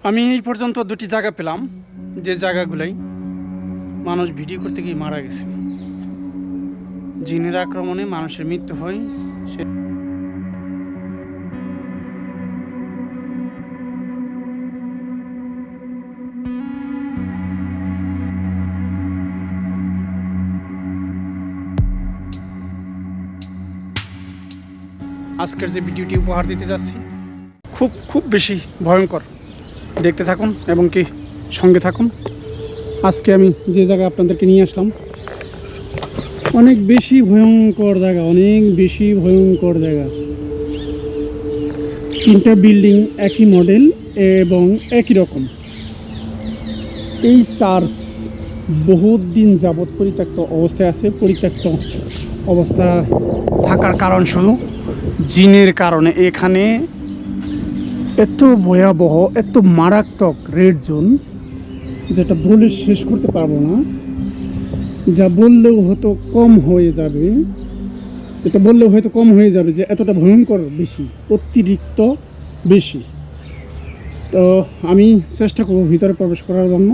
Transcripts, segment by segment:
আমি এই পর্যন্ত দুটি জায়গা পেলাম, যে জায়গাগুলোই মানুষ ভিডিও করতে গিয়ে মারা গেছে। জিনের আক্রমণে মানুষের মৃত্যু হয়। সে আজকের যে ভিডিওটি উপহার দিতে যাচ্ছি খুব খুব বেশি ভয়ঙ্কর। দেখতে থাকুন এবং কি সঙ্গে থাকুন। আজকে আমি যে জায়গা আপনাদেরকে নিয়ে আসলাম অনেক বেশি ভয়ঙ্কর জায়গা, অনেক বেশি ভয়ঙ্কর জায়গা। তিনটা বিল্ডিং একই মডেল এবং একই রকম। এই চার্চ বহুত দিন যাবৎ পরিত্যক্ত অবস্থায় আছে। পরিত্যক্ত অবস্থা থাকার কারণ শুধু জিনের কারণে। এখানে এত ভয়াবহ, এত মারাত্মক রেড জোন, যেটা বলে শেষ করতে পারবো না। যা বললেও হয়তো কম হয়ে যাবে, যেটা বললেও হয়তো কম হয়ে যাবে, যে এতটা ভয়ঙ্কর বেশি, অতিরিক্ত বেশি। তো আমি চেষ্টা করব ভিতরে প্রবেশ করার জন্য।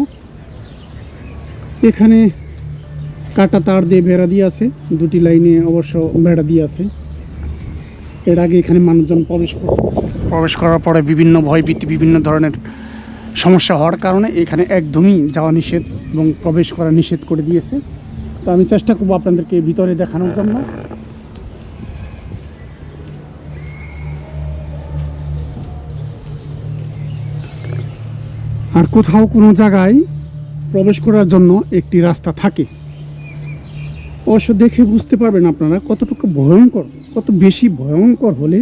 এখানে কাটা তার দিয়ে বেড়া দিয়ে আছে, দুটি লাইনে অবশ্য বেড়া দিয়ে আছে। এর আগে এখানে মানুষজন প্রবেশ করার পরে বিভিন্ন ভয়ভীতি, বিভিন্ন ধরনের সমস্যা হওয়ার কারণে এখানে একদমই যাওয়া নিষেধ এবং প্রবেশ করা নিষেধ করে দিয়েছে। তো আমি চেষ্টা করবো আপনাদেরকে ভিতরে দেখানোর জন্য। আর কোথাও কোনো জায়গায় প্রবেশ করার জন্য একটি রাস্তা থাকে। অবশ্য দেখে বুঝতে পারবেন আপনারা কতটুকু ভয়ঙ্কর, কত বেশি ভয়ঙ্কর হলে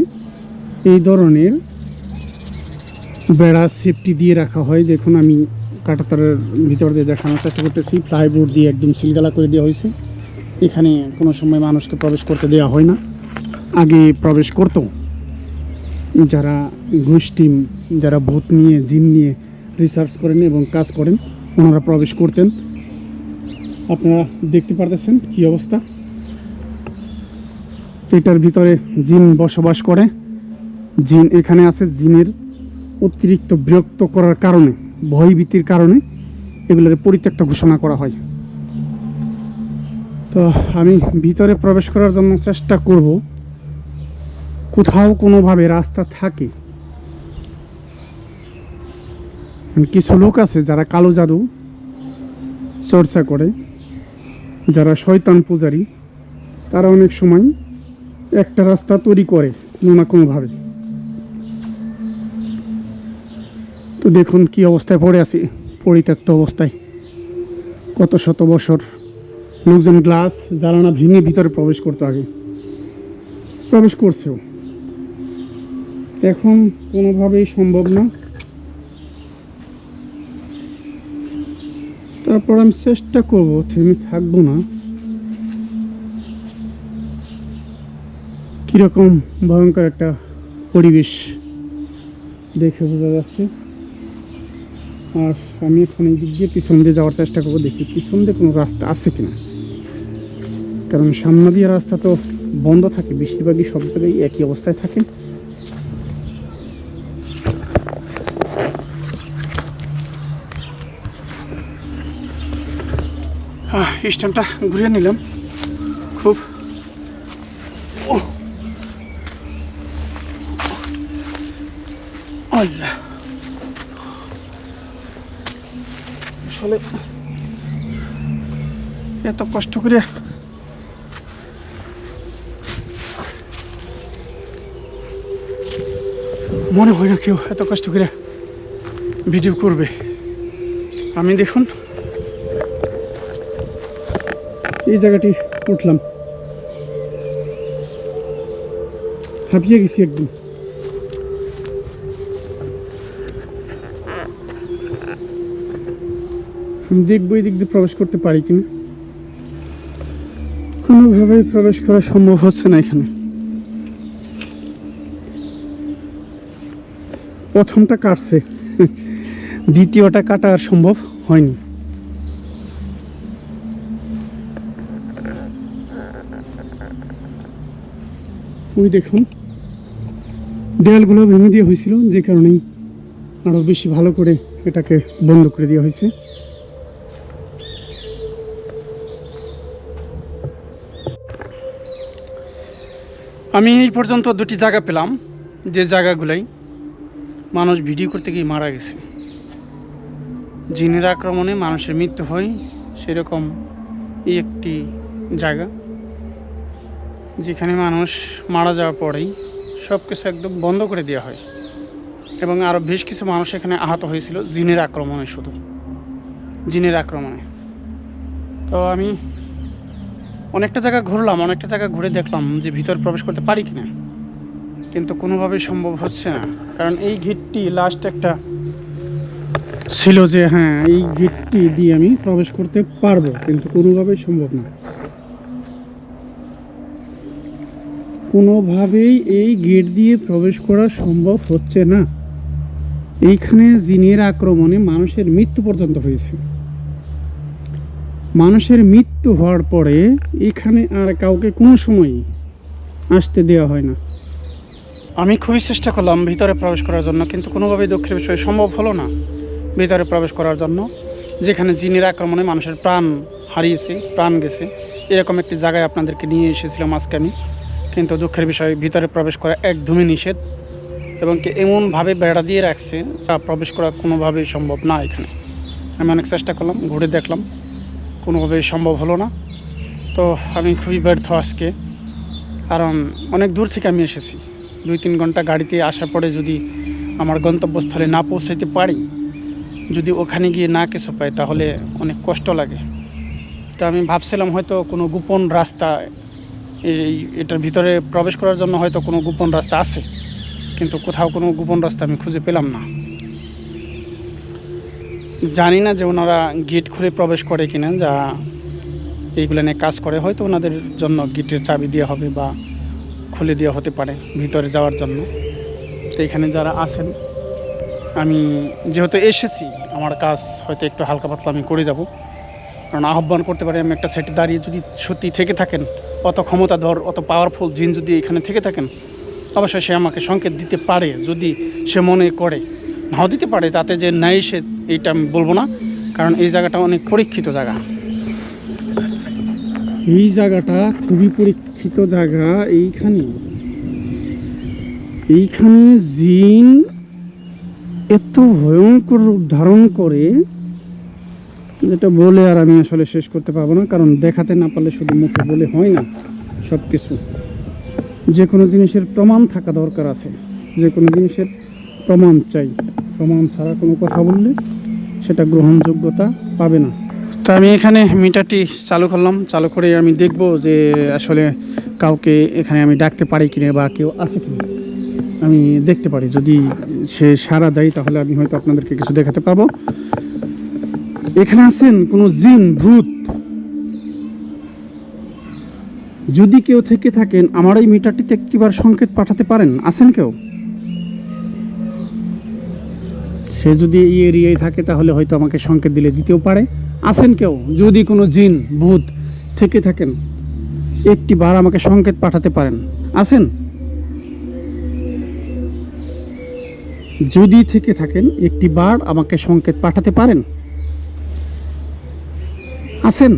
এই ধরনের বেড়া সেফটি দিয়ে রাখা হয়। দেখুন আমি কাঁটাতারের ভিতর দিয়ে দেখানোর চেষ্টা করতেছি। প্লাইবোর্ড দিয়ে একদম সিলগালা করে দেওয়া হয়েছে। এখানে কোনো সময় মানুষকে প্রবেশ করতে দেওয়া হয় না। আগে প্রবেশ করতো যারা ঘুষ টিম, যারা ভূত নিয়ে, জিন নিয়ে রিসার্চ করেন এবং কাজ করেন, ওনারা প্রবেশ করতেন। আপনারা দেখতে পারতেছেন কি অবস্থা। এটার ভিতরে জিন বসবাস করে। জিন এখানে আছে। জিনের অতিরিক্ত বিরক্ত করার কারণে, ভয়ভীতির কারণে এগুলোর পরিত্যক্ত ঘোষণা করা হয়। তো আমি ভিতরে প্রবেশ করার জন্য চেষ্টা করব। কোথাও কোনোভাবে রাস্তা থাকে। কিছু লোক আছে যারা কালো জাদু চর্চা করে, যারা শয়তান পূজারী, তারা অনেক সময় একটা রাস্তা তৈরি করে কোনো না কোনোভাবে। তো দেখুন কি অবস্থায় পড়ে আছি, পরিত্যক্ত অবস্থায়। কত শত বছর লোকজন গ্লাস জ্বালানা ভেঙে ভিতরে প্রবেশ করতো, আগে প্রবেশ করছেও। এখন কোনোভাবেই সম্ভব না। তারপর আমি চেষ্টা করব, থেমে থাকবো না। কীরকম ভয়ঙ্কর একটা পরিবেশ দেখে বোঝা যাচ্ছে। আর আমি এখন এই দিক দিয়ে পিছন দিয়ে যাওয়ার চেষ্টা করবো, দেখি পিছন দিয়ে কোনো রাস্তা আছে কিনা। কারণ সামনে দিয়ে রাস্তা তো বন্ধ থাকে, বেশিরভাগই সব জায়গায় একই অবস্থায় থাকে। স্ট্যান্ডটা ঘুরিয়ে নিলাম। খুব আল্লাহ, আসলে এত কষ্ট করে মনে হয় না কেউ এত কষ্ট করে ভিডিও করবে। আমি দেখুন এই জায়গাটি উঠলাম, হাঁপিয়ে গেছি একদম। আমি দেখবো এই দিক দিয়ে প্রবেশ করতে পারি কিনা। কোনোভাবেই প্রবেশ করা সম্ভব হচ্ছে না এখানে। প্রথমটা কাটছে, দ্বিতীয়টা কাটা আর সম্ভব হয়নি। ওই দেখুন দেয়ালগুলো ভেঙে দিয়ে হয়েছিল, যে কারণেই আরও বেশি ভালো করে এটাকে বন্ধ করে দেওয়া হয়েছে। আমি এই পর্যন্ত দুটি জায়গা পেলাম, যে জায়গাগুলোই মানুষ ভিডিও করতে গিয়ে মারা গেছে, জিনের আক্রমণে মানুষের মৃত্যু হয়, সেরকম এই একটি জায়গা যেখানে মানুষ মারা যাওয়ার পরেই সব কিছু একদম বন্ধ করে দেওয়া হয়, এবং আরও বেশ কিছু মানুষ এখানে আহত হয়েছিল জিনের আক্রমণে, শুধু জিনের আক্রমণে। তো আমি অনেকটা জায়গা ঘুরলাম, অনেকটা জায়গা ঘুরে দেখলাম যে ভিতরে প্রবেশ করতে পারি কিনা, কিন্তু কোনোভাবেই সম্ভব হচ্ছে না। কারণ এই গেটটি লাস্ট একটা ছিল যে হ্যাঁ এই গেটটি দিয়ে আমি প্রবেশ করতে পারবো, কিন্তু কোনোভাবেই সম্ভব না। কোনোভাবেই এই গেট দিয়ে প্রবেশ করা সম্ভব হচ্ছে না। এইখানে জিনের আক্রমণে মানুষের মৃত্যু পর্যন্ত হয়েছে। মানুষের মৃত্যু হওয়ার পরে এখানে আর কাউকে কোনো সময়ই আসতে দেওয়া হয় না। আমি খুবই চেষ্টা করলাম ভিতরে প্রবেশ করার জন্য, কিন্তু কোনোভাবেই দুঃখের বিষয় সম্ভব হলো না ভিতরে প্রবেশ করার জন্য, যেখানে জিনের আক্রমণে মানুষের প্রাণ হারিয়েছে, প্রাণ গেছে। এরকম একটি জায়গায় আপনাদেরকে নিয়ে এসেছিলাম আজকে আমি, কিন্তু দুঃখের বিষয় ভিতরে প্রবেশ করা একদমই নিষেধ, এবং কি এমনভাবে বেড়া দিয়ে রাখছে যা প্রবেশ করা কোনোভাবেই সম্ভব না। এখানে আমি অনেক চেষ্টা করলাম, ঘুরে দেখলাম, কোনোভাবেই সম্ভব হলো না। তো আমি খুবই ব্যর্থ আজকে, কারণ অনেক দূর থেকে আমি এসেছি। 2-3 ঘন্টা গাড়িতে আসার পরে যদি আমার গন্তব্যস্থলে না পৌঁছাতে পারি, যদি ওখানে গিয়ে না কিছু পাই, তাহলে অনেক কষ্ট লাগে। তো আমি ভাবছিলাম হয়তো কোনো গোপন রাস্তা, এটার ভিতরে প্রবেশ করার জন্য হয়তো কোনো গোপন রাস্তা আছে, কিন্তু কোথাও কোনো গোপন রাস্তা আমি খুঁজে পেলাম না। জানি না যে ওনারা গেট খুলে প্রবেশ করে কিনা, যা এইগুলো নিয়ে কাজ করে, হয়তো ওনাদের জন্য গেটের চাবি দেওয়া হবে বা খুলে দেওয়া হতে পারে ভিতরে যাওয়ার জন্য। তো এখানে যারা আছেন, আমি যেহেতু এসেছি, আমার কাজ হয়তো একটু হালকা পাতলা আমি করে যাব, কারণ আহ্বান করতে পারি আমি একটা সেটে দাঁড়িয়ে। যদি সত্যি থেকে থাকেন, অত ক্ষমতাধর, অত পাওয়ারফুল জিন যদি এখানে থেকে থাকেন, অবশ্যই সে আমাকে সংকেত দিতে পারে, যদি সে মনে করে। নাও দিতে পারে, তাতে যে নাই সে এইটা আমি বলবো না, কারণ এই জায়গাটা অনেক পরীক্ষিত জায়গা। এই জায়গাটা খুবই পরীক্ষিত জায়গা। এইখানে জিন এত ভয়ঙ্কর রূপ ধারণ করে, যেটা বলে আর আমি আসলে শেষ করতে পারবো না, কারণ দেখাতে না পারলে শুধু মুখে বলে হয় না সব কিছু। যে কোনো জিনিসের প্রমাণ থাকা দরকার আছে, যে কোনো জিনিসের প্রমাণ চাই। প্রমাণ ছাড়া কোনো কথা বললে সেটা গ্রহণযোগ্যতা পাবে না। তো আমি এখানে মিটারটি চালু করলাম, চালু করে আমি দেখব যে আসলে কাউকে এখানে আমি ডাকতে পারি কিনা বা কেউ আছে কিনা আমি দেখতে পারি। যদি সে সাড়া দেয় তাহলে আমি হয়তো আপনাদেরকে কিছু দেখাতে পাবো। এখানে আছেন কোনো জিন, ভূত? যদি কেউ থেকে থাকেন, আমার এই মিটারটিতে একটিবার সংকেত পাঠাতে পারেন। আছেন কেউ? সে যদি এই এরিয়ায় থাকে তাহলে হয়তো আমাকে সংকেত দিলে দিতেও পারে। আছেন কেউ? যদি কোনো জিন, ভূত থেকে থাকেন, একটিবার আমাকে সংকেত পাঠাতে পারেন। আছেন? যদি থেকে থাকেন, একটিবার আমাকে সংকেত পাঠাতে পারেন। আছেন?